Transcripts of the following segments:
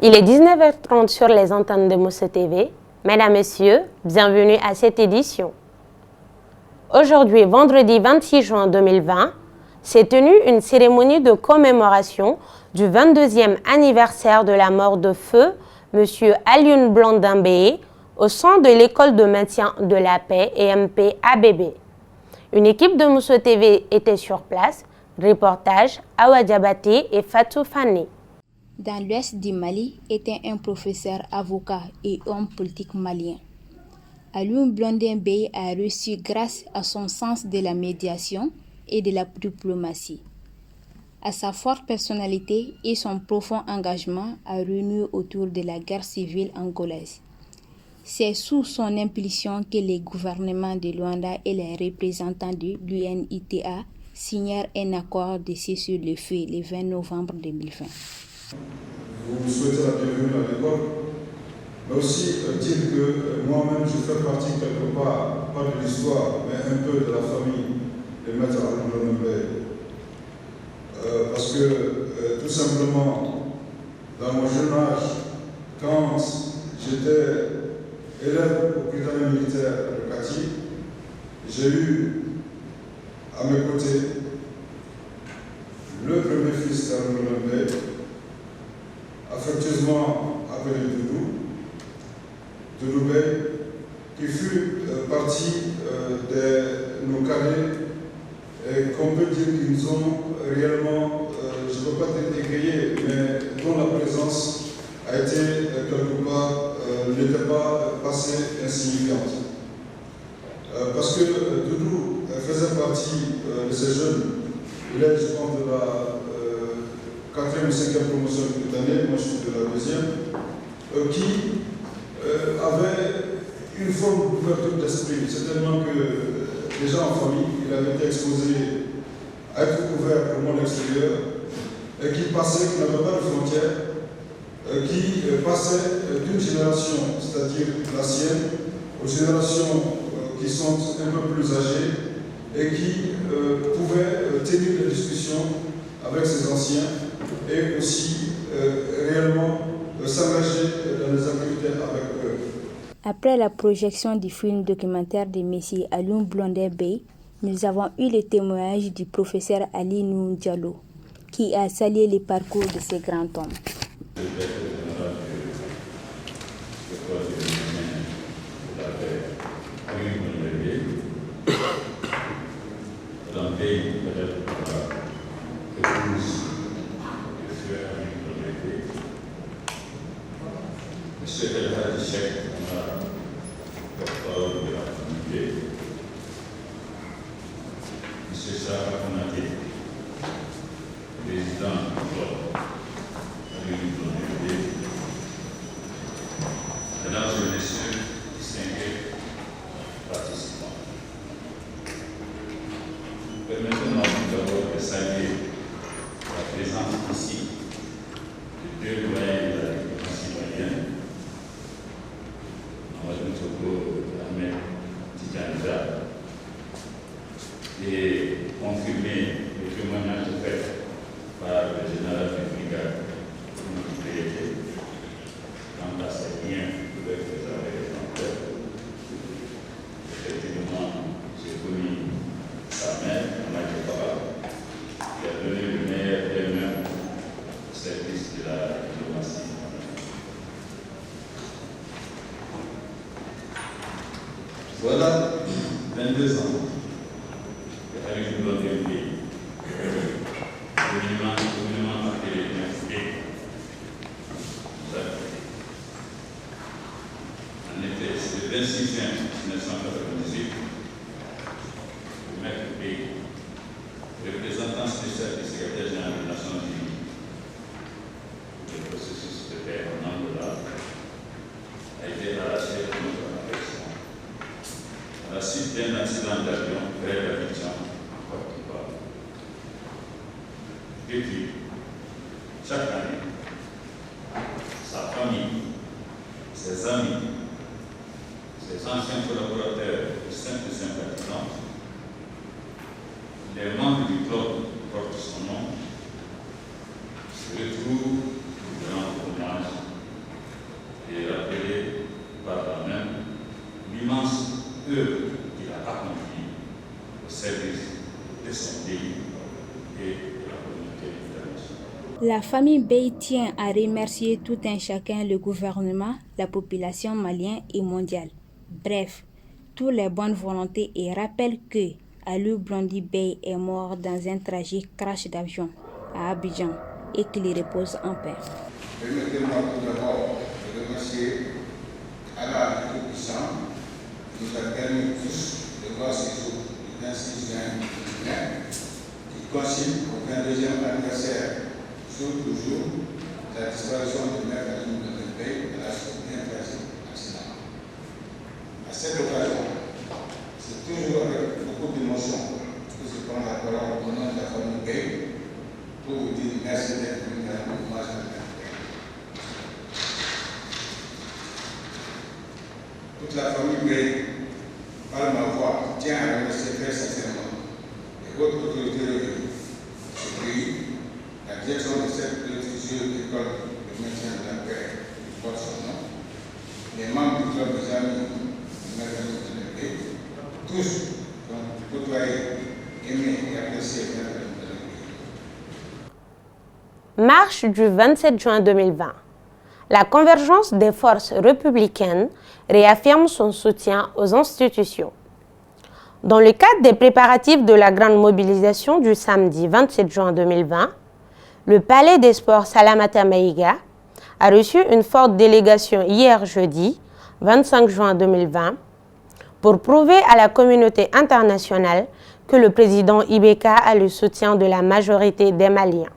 Il est 19h30 sur les antennes de Mousso TV. Mesdames, Messieurs, bienvenue à cette édition. Aujourd'hui, vendredi 26 juin 2020, s'est tenue une cérémonie de commémoration du 22e anniversaire de la mort de feu M. Alioune Blondin Beye au sein de l'école de maintien de la paix EMP ABB. Une équipe de Mousso TV était sur place. Reportage Awa Diabaté et Fatou Fani. Dans l'ouest du Mali était un professeur avocat et homme politique malien. Alioune Blondin Beye a reçu grâce à son sens de la médiation et de la diplomatie, à sa forte personnalité et son profond engagement à renouer autour de la guerre civile angolaise. C'est sous son impulsion que les gouvernements de Luanda et les représentants de l'UNITA signèrent un accord de cessez-le-feu le 20 novembre 2020. Vous souhaitez la bienvenue à l'école, mais aussi dire que moi-même je fais partie quelque part, pas de l'histoire, mais un peu de la famille de Maître Alioune Blondin Beye. Parce que tout simplement, dans mon jeune âge, quand j'étais élève au Britannique militaire de Kati, j'ai eu à mes côtés le premier fils d'Alioune Blondin Beye, affectueusement appelé Doudou Beye, qui fut partie de nos cadets et qu'on peut dire qu'ils nous ont réellement, je ne veux pas dire égrayés, mais dont la présence a été quelque part, n'était pas passée insignifiante. Parce que Doudou faisait partie de ces jeunes, il est, je pense, de la 4e ou 5e promotion de cette année, moi je suis de la 2e, qui avait une forme d'ouverture d'esprit. C'est tellement que déjà en famille, il avait été exposé à être ouvert au monde extérieur et qui passait, qui n'avait pas de frontières, qui passait d'une génération, c'est-à-dire la sienne, aux générations qui sont un peu plus âgées et qui pouvaient tenir des discussions avec ces anciens et aussi réellement s'engager dans les activités avec eux. Après la projection du film documentaire de M. Alioune Blondin Beye, nous avons eu le témoignage du professeur Ali Nou Diallo, qui a salué le parcours de ce grand homme. Monsieur El Hadji Cheikh Oumar, porte-parole de la communauté, Monsieur Sarah Konaté, président du club Alioune Blondin Beye, Mesdames et Messieurs, distingués participants. Permettez-moi tout d'abord de saluer la présence ici de deux doyens de la diplomatie malienne, Ahmed Tidiane, et confirmer le témoignage fait par le général de brigade Moukitété quant à ses liens avec les armées étrangères. Effectivement, j'ai connu sa mère, Mme Fara, qui a donné le meilleur d'elle-même au service de la diplomatie. Voilà 22 ans que Alioune Blondin Beye, communément appelé l'université, nous a quittés. En effet, c'est le 26 juin 1998, le maître Beye, représentant spécial du secrétaire général des Nations Unies pour le processus de paix en Angola, a été arraché de notre affection à la suite d'un accident d'avion vers l'Abidjan, en Côte d'Ivoire. Depuis, chaque année, sa famille, ses amis, ses anciens collaborateurs et simples sympathisants, les membres du club portent son nom, se retrouvent pour rendre hommage La famille Bey tient à remercier tout un chacun, le gouvernement, la population malienne et mondiale. Bref, toutes les bonnes volontés et rappelle que Aliou Blondy Bey est mort dans un tragique crash d'avion à Abidjan et qu'il repose en paix. Permettez-moi tout d'abord de remercier Allah le Tout-Puissant qui nous a permis tous de voir ce jour du 26 juin 2020 qui coïncide au 22e anniversaire, jour pour jour, de la disparition de Maître Aliou Blondy Bey à la suite d'un tragique accident. À cette occasion, c'est toujours avec beaucoup d'émotion que je prends la parole au nom de la famille Bey pour vous dire merci d'être venu à un hommage à Maître Bey. Toute la famille Bey, par ma voix, tient à remercier très sincèrement les hautes autorités de ce pays, la direction de cette prestigieuse école de maintien de la paix qui porte son nom, les membres du club des amis de Maître Aliou Blondy Bey, tous qui ont côtoyé, aimé et apprécié Maître Aliou Blondy Bey. Marche du 27 juin 2020. La convergence des forces républicaines réaffirme son soutien aux institutions. Dans le cadre des préparatifs de la grande mobilisation du samedi 27 juin 2020, le Palais des Sports Salamata Maïga a reçu une forte délégation hier jeudi 25 juin 2020 pour prouver à la communauté internationale que le président Ibeka a le soutien de la majorité des Maliens.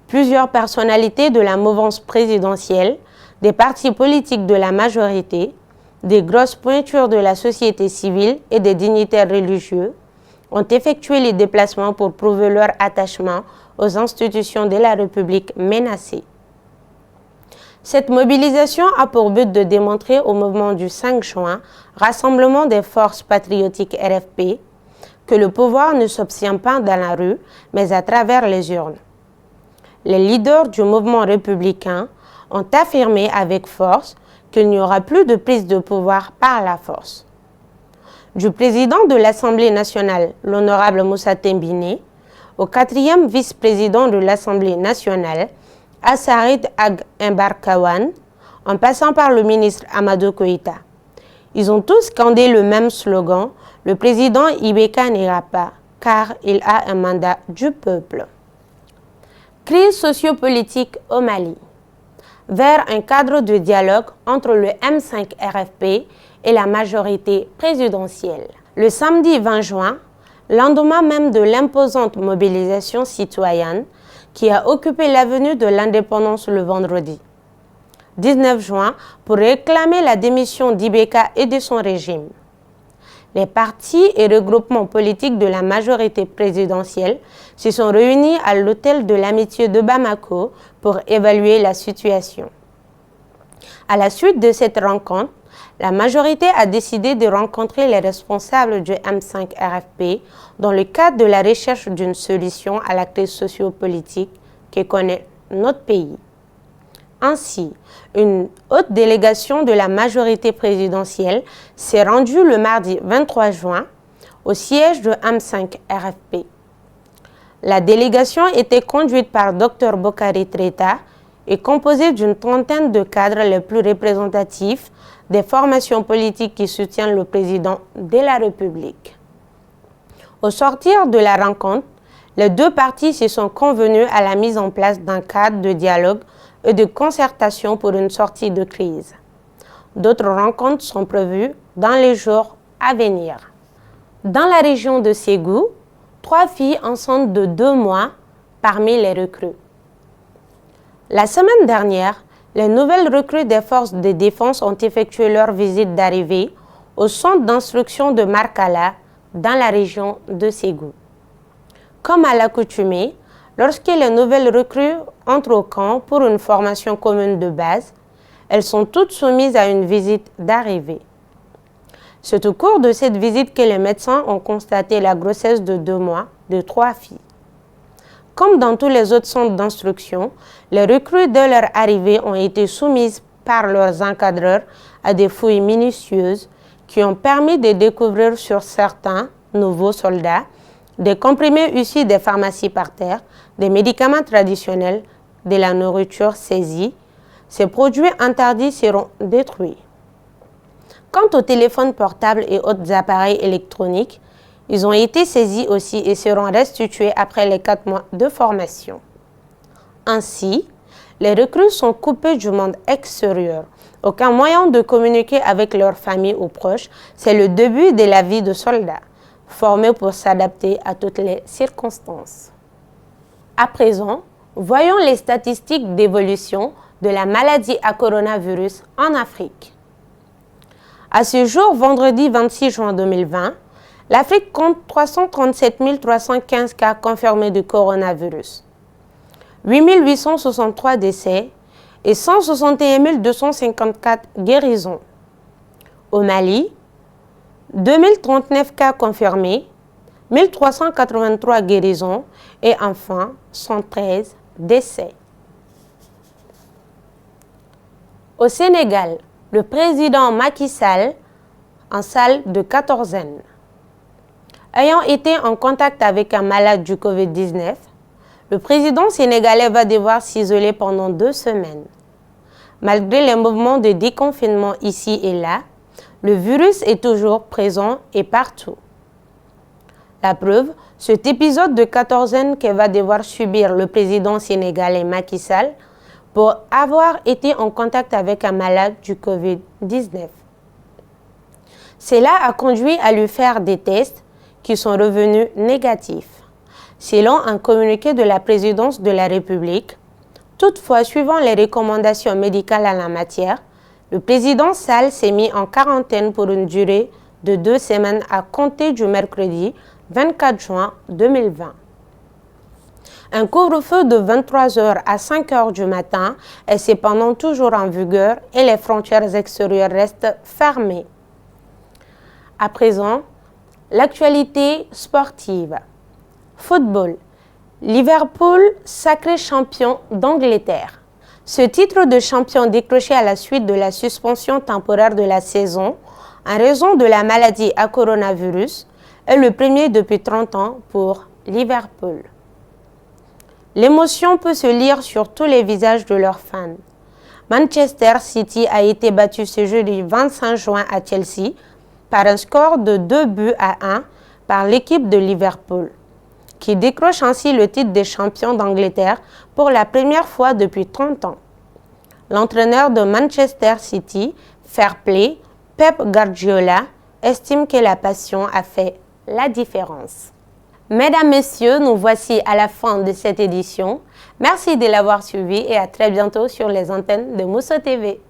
Plusieurs personnalités de la mouvance présidentielle, des partis politiques de la majorité, des grosses pointures de la société civile et des dignitaires religieux ont effectué les déplacements pour prouver leur attachement aux institutions de la République menacées. Cette mobilisation a pour but de démontrer au mouvement du 5 juin, Rassemblement des forces patriotiques RFP, que le pouvoir ne s'obtient pas dans la rue, mais à travers les urnes. Les leaders du mouvement républicain ont affirmé avec force qu'il n'y aura plus de prise de pouvoir par la force. Du président de l'Assemblée nationale, l'honorable Moussa Tembini, au 4e vice-président de l'Assemblée nationale, Assarid Ag Mbarkawan, en passant par le ministre Amadou Koïta. Ils ont tous scandé le même slogan « Le président Ibeka n'ira pas, car il a un mandat du peuple ». Crise sociopolitique au Mali. Vers un cadre de dialogue entre le M5 RFP et la majorité présidentielle. Le samedi 20 juin, lendemain même de l'imposante mobilisation citoyenne qui a occupé l'avenue de l'Indépendance le vendredi 19 juin pour réclamer la démission d'Ibeka et de son régime. Les partis et regroupements politiques de la majorité présidentielle se sont réunis à l'hôtel de l'Amitié de Bamako pour évaluer la situation. À la suite de cette rencontre, la majorité a décidé de rencontrer les responsables du M5 RFP dans le cadre de la recherche d'une solution à la crise sociopolitique que connaît notre pays. Ainsi, une haute délégation de la majorité présidentielle s'est rendue le mardi 23 juin au siège de M5 RFP. La délégation était conduite par Dr Bokari Treta et composée d'une trentaine de cadres les plus représentatifs des formations politiques qui soutiennent le président de la République. Au sortir de la rencontre, les deux partis se sont convenus à la mise en place d'un cadre de dialogue et de concertation pour une sortie de crise. D'autres rencontres sont prévues dans les jours à venir. Dans la région de Ségou, 3 filles enceintes de 2 mois parmi les recrues. La semaine dernière, les nouvelles recrues des forces de défense ont effectué leur visite d'arrivée au centre d'instruction de Markala dans la région de Ségou. Comme à l'accoutumée, lorsque les nouvelles recrues entrent au camp pour une formation commune de base, elles sont toutes soumises à une visite d'arrivée. C'est au cours de cette visite que les médecins ont constaté la grossesse de 2 mois de 3 filles. Comme dans tous les autres centres d'instruction, les recrues dès leur arrivée ont été soumises par leurs encadreurs à des fouilles minutieuses qui ont permis de découvrir sur certains nouveaux soldats des comprimés issus des pharmacies par terre, des médicaments traditionnels, de la nourriture saisie. Ces produits interdits seront détruits. Quant aux téléphones portables et autres appareils électroniques, ils ont été saisis aussi et seront restitués après les 4 mois de formation. Ainsi, les recrues sont coupées du monde extérieur. Aucun moyen de communiquer avec leur famille ou proches. C'est le début de la vie de soldats, formés pour s'adapter à toutes les circonstances. À présent, voyons les statistiques d'évolution de la maladie à coronavirus en Afrique. À ce jour, vendredi 26 juin 2020, l'Afrique compte 337 315 cas confirmés de coronavirus, 8 863 décès et 161 254 guérisons. Au Mali, 2039 cas confirmés, 1383 guérisons et enfin 113 décès. Au Sénégal, le président Macky Sall en salle de quatorzaine. Ayant été en contact avec un malade du Covid-19, le président sénégalais va devoir s'isoler pendant 2 semaines. Malgré les mouvements de déconfinement ici et là, le virus est toujours présent et partout. La preuve, cet épisode de quatorzaine que va devoir subir le président sénégalais Macky Sall pour avoir été en contact avec un malade du Covid-19. Cela a conduit à lui faire des tests qui sont revenus négatifs, selon un communiqué de la présidence de la République. Toutefois, suivant les recommandations médicales en la matière, le président Sall s'est mis en quarantaine pour une durée de 2 semaines à compter du mercredi 24 juin 2020. Un couvre-feu de 23h à 5h du matin est cependant toujours en vigueur et les frontières extérieures restent fermées. À présent, l'actualité sportive. Football. Liverpool, sacré champion d'Angleterre. Ce titre de champion décroché à la suite de la suspension temporaire de la saison en raison de la maladie à coronavirus est le premier depuis 30 ans pour Liverpool. L'émotion peut se lire sur tous les visages de leurs fans. Manchester City a été battu ce jeudi 25 juin à Chelsea par un score de 2-1 par l'équipe de Liverpool, qui décroche ainsi le titre de champion d'Angleterre pour la première fois depuis 30 ans. L'entraîneur de Manchester City, Fair Play, Pep Guardiola, estime que la passion a fait la différence. Mesdames, Messieurs, nous voici à la fin de cette édition. Merci de l'avoir suivi et à très bientôt sur les antennes de Mousso TV.